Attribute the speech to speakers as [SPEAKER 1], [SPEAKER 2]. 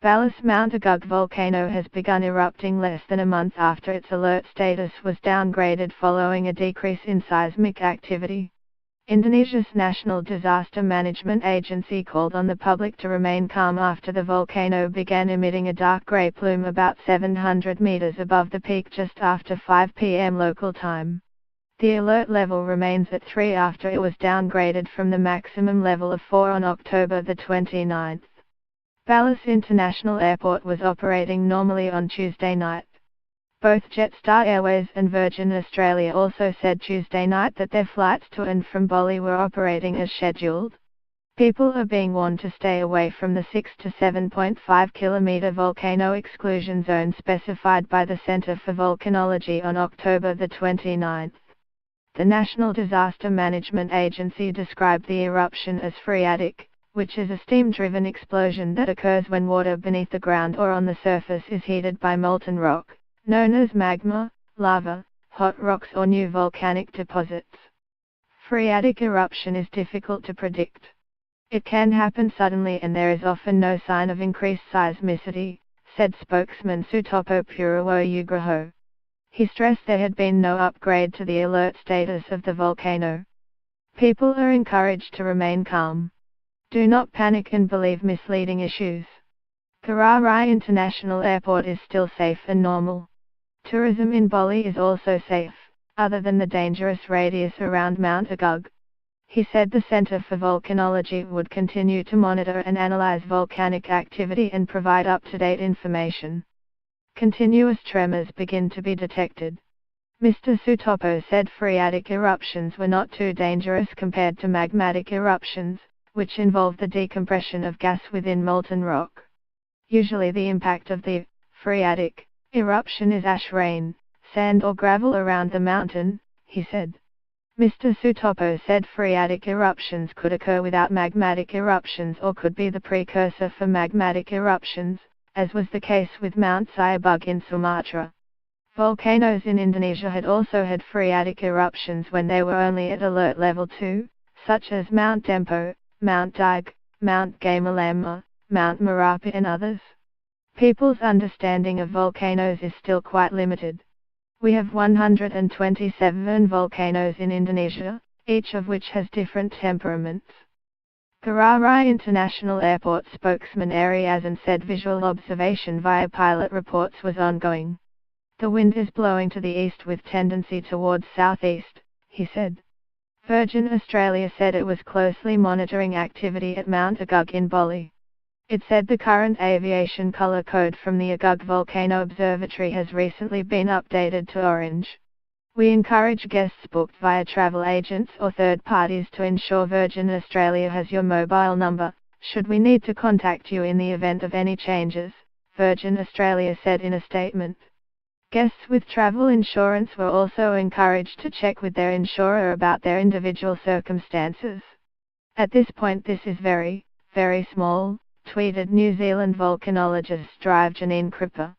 [SPEAKER 1] Bali's Mount Agung volcano has begun erupting less than a month after its alert status was downgraded following a decrease in seismic activity. Indonesia's National Disaster Management Agency called on the public to remain calm after the volcano began emitting a dark grey plume about 700 meters above the peak just after 5 p.m. local time. The alert level remains at 3 after it was downgraded from the maximum level of 4 on October the 29th. Bali's International Airport was operating normally on Tuesday night. Both Jetstar Airways and Virgin Australia also said Tuesday night that their flights to and from Bali were operating as scheduled. People are being warned to stay away from the 6 to 7.5 kilometer volcano exclusion zone specified by the Centre for Volcanology on October the 29th. The National Disaster Management Agency described the eruption as phreatic, which is a steam-driven explosion that occurs when water beneath the ground or on the surface is heated by molten rock, known as magma, lava, hot rocks or new volcanic deposits. Phreatic eruption is difficult to predict. It can happen suddenly and there is often no sign of increased seismicity, said spokesman Sutopo Purwo Nugroho. He stressed there had been no upgrade to the alert status of the volcano. People are encouraged to remain calm. Do not panic and believe misleading issues. Ngurah Rai International Airport is still safe and normal. Tourism in Bali is also safe, other than the dangerous radius around Mount Agung. He said the Centre for Volcanology would continue to monitor and analyze volcanic activity and provide up-to-date information. Continuous tremors begin to be detected. Mr. Sutopo said phreatic eruptions were not too dangerous compared to magmatic eruptions, which involve the decompression of gas within molten rock. Usually the impact of the phreatic eruption is ash rain, sand or gravel around the mountain, he said. Mr. Sutopo said phreatic eruptions could occur without magmatic eruptions or could be the precursor for magmatic eruptions, as was the case with Mount Sayabug in Sumatra. Volcanoes in Indonesia had also had phreatic eruptions when they were only at alert level 2, such as Mount Dempo, Mount Daig, Mount Gamalama, Mount Merapi and others. People's understanding of volcanoes is still quite limited. We have 127 volcanoes in Indonesia, each of which has different temperaments. Ngurah Rai International Airport spokesman Ari Azan said visual observation via pilot reports was ongoing. The wind is blowing to the east with tendency towards southeast, he said. Virgin Australia said it was closely monitoring activity at Mount Agung in Bali. It said the current aviation color code from the Agung Volcano Observatory has recently been updated to orange. We encourage guests booked via travel agents or third parties to ensure Virgin Australia has your mobile number, should we need to contact you in the event of any changes, Virgin Australia said in a statement. Guests with travel insurance were also encouraged to check with their insurer about their individual circumstances. At this point this is very, very small, tweeted New Zealand volcanologist Drive Janine Cripper.